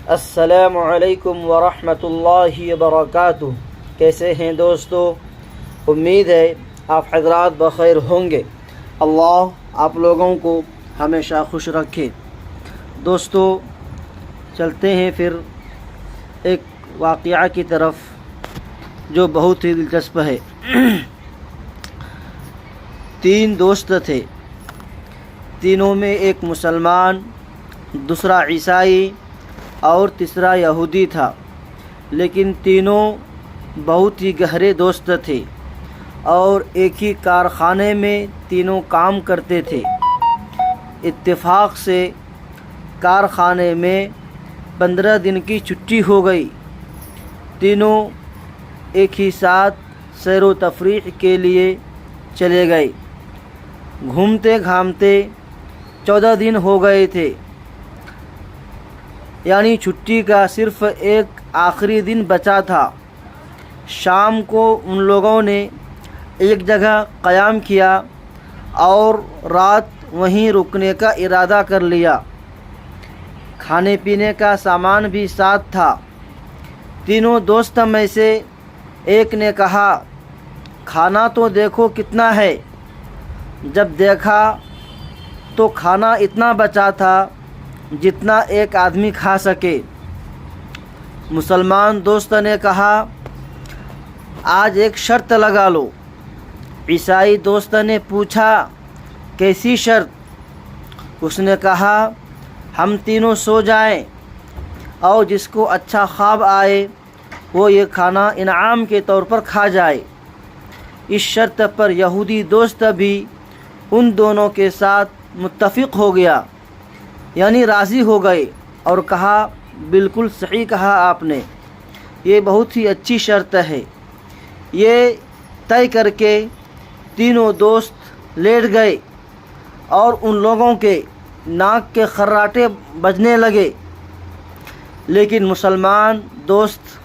السلام علیکم ورحمۃ اللہ وبرکاتہ۔ کیسے ہیں دوستو؟ امید ہے آپ حضرات بخیر ہوں گے۔ اللہ آپ لوگوں کو ہمیشہ خوش رکھے۔ دوستو چلتے ہیں پھر ایک واقعہ کی طرف جو بہت ہی دلچسپ ہے۔ تین دوست تھے، تینوں میں ایک مسلمان، دوسرا عیسائی اور تیسرا یہودی تھا، لیکن تینوں بہت ہی گہرے دوست تھے اور ایک ہی کارخانے میں تینوں کام کرتے تھے۔ اتفاق سے کارخانے میں 15 دن کی چھٹی ہو گئی۔ تینوں ایک ہی ساتھ سیر و تفریح کے لیے چلے گئے۔ گھومتے گھامتے 14 دن ہو گئے تھے، یعنی چھٹی کا صرف ایک آخری دن بچا تھا۔ شام کو ان لوگوں نے ایک جگہ قیام کیا اور رات وہیں رکنے کا ارادہ کر لیا۔ کھانے پینے کا سامان بھی ساتھ تھا۔ تینوں دوست میں سے ایک نے کہا، کھانا تو دیکھو کتنا ہے۔ جب دیکھا تو کھانا اتنا بچا تھا جتنا ایک آدمی کھا سکے۔ مسلمان دوست نے کہا، آج ایک شرط لگا لو۔ عیسائی دوست نے پوچھا، کیسی شرط؟ اس نے کہا، ہم تینوں سو جائیں اور جس کو اچھا خواب آئے وہ یہ کھانا انعام کے طور پر کھا جائے۔ اس شرط پر یہودی دوست بھی ان دونوں کے ساتھ متفق ہو گیا، یعنی راضی ہو گئے اور کہا، بالکل صحیح کہا آپ نے، یہ بہت ہی اچھی شرط ہے۔ یہ طے کر کے تینوں دوست لیٹ گئے اور ان لوگوں کے ناک کے خراٹے بجنے لگے، لیکن مسلمان دوست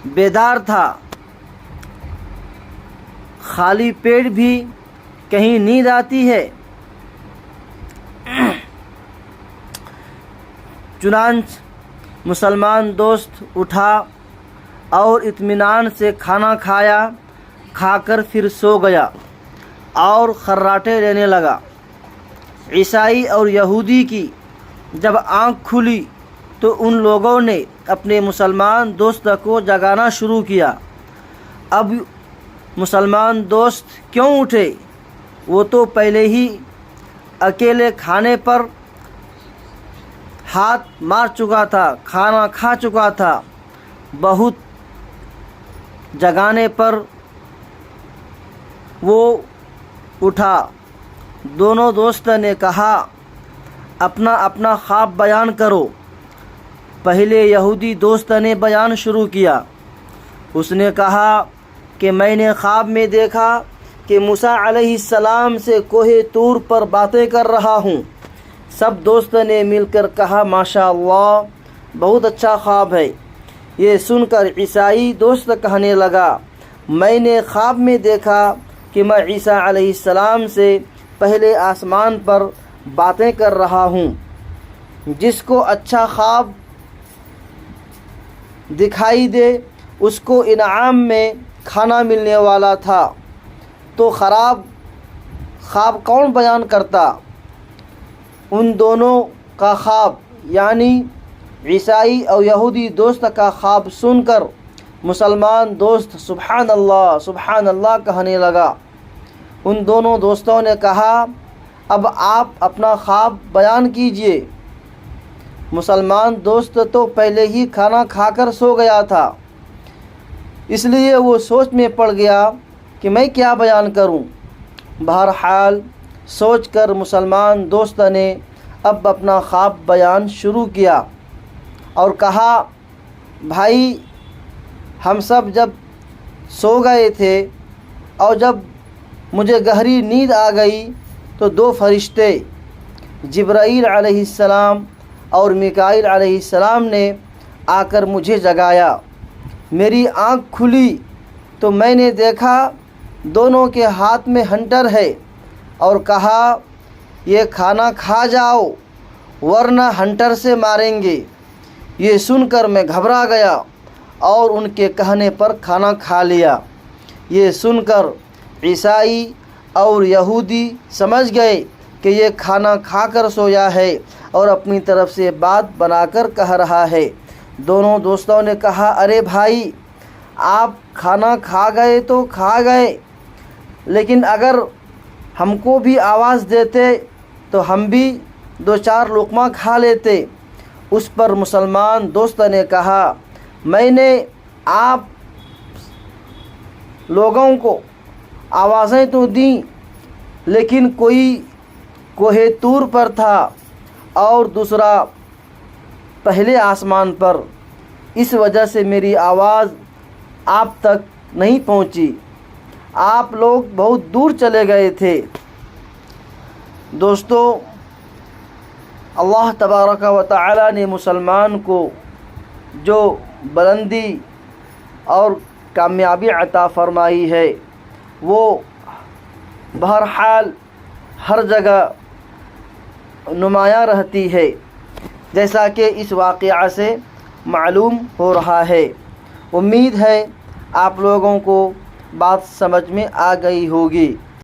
بیدار تھا۔ خالی پیٹ بھی کہیں نیند آتی ہے۔ چنانچہ مسلمان دوست اٹھا اور اطمینان سے کھانا کھا کر پھر سو گیا اور خراٹے لینے لگا۔ عیسائی اور یہودی کی جب آنکھ کھلی تو ان لوگوں نے اپنے مسلمان دوست کو جگانا شروع کیا۔ اب مسلمان دوست کیوں اٹھے؟ وہ تو پہلے ہی اکیلے کھانے پر ہاتھ مار چکا تھا، کھانا کھا چکا تھا۔ بہت جگانے پر وہ اٹھا۔ دونوں دوست نے کہا، اپنا اپنا خواب بیان کرو۔ پہلے یہودی دوست نے بیان شروع کیا۔ اس نے کہا کہ میں نے خواب میں دیکھا کہ موسیٰ علیہ السلام سے کوہ طور پر باتیں کر رہا ہوں۔ سب دوست نے مل کر کہا، ماشاء اللہ، بہت اچھا خواب ہے۔ یہ سن کر عیسائی دوست کہنے لگا، میں نے خواب میں دیکھا کہ میں عیسیٰ علیہ السلام سے پہلے آسمان پر باتیں کر رہا ہوں۔ جس کو اچھا خواب دکھائی دے اس کو انعام میں کھانا ملنے والا تھا، تو خراب خواب کون بیان کرتا؟ ان دونوں کا خواب، یعنی عیسائی اور یہودی دوست کا خواب سن کر مسلمان دوست سبحان اللہ کہنے لگا۔ ان دونوں دوستوں نے کہا، اب آپ اپنا خواب بیان کیجئے۔ مسلمان دوست تو پہلے ہی کھانا کھا کر سو گیا تھا، اس لیے وہ سوچ میں پڑ گیا کہ میں کیا بیان کروں۔ بہرحال سوچ کر مسلمان دوست نے اب اپنا خواب بیان شروع کیا اور کہا، بھائی، ہم سب جب سو گئے تھے اور جب مجھے گہری نیند آ گئی تو 2 فرشتے جبرائیل علیہ السلام اور میکائیل علیہ السلام نے آ کر مجھے جگایا۔ میری آنکھ کھلی تو میں نے دیکھا دونوں کے ہاتھ میں ہنٹر ہے اور کہا، یہ کھانا کھا جاؤ ورنہ ہنٹر سے ماریں گے۔ یہ سن کر میں گھبرا گیا اور ان کے کہنے پر کھانا کھا لیا۔ یہ سن کر عیسائی اور یہودی سمجھ گئے کہ یہ کھانا کھا کر سویا ہے اور اپنی طرف سے بات بنا کر کہہ رہا ہے۔ دونوں دوستوں نے کہا، ارے بھائی، آپ کھانا کھا گئے تو کھا گئے، لیکن اگر ہم کو بھی آواز دیتے تو ہم بھی 2-4 لقمہ کھا لیتے۔ اس پر مسلمان دوست نے کہا، میں نے آپ لوگوں کو آوازیں تو دیں، لیکن کوئی کوہ طور پر تھا اور دوسرا پہلے آسمان پر، اس وجہ سے میری آواز آپ تک نہیں پہنچی، آپ لوگ بہت دور چلے گئے تھے۔ دوستو، اللہ تبارک و تعالی نے مسلمان کو جو بلندی اور کامیابی عطا فرمائی ہے، وہ بہرحال ہر جگہ نمایاں رہتی ہے، جیسا کہ اس واقعہ سے معلوم ہو رہا ہے۔ امید ہے آپ لوگوں کو بات سمجھ میں آ گئی ہوگی۔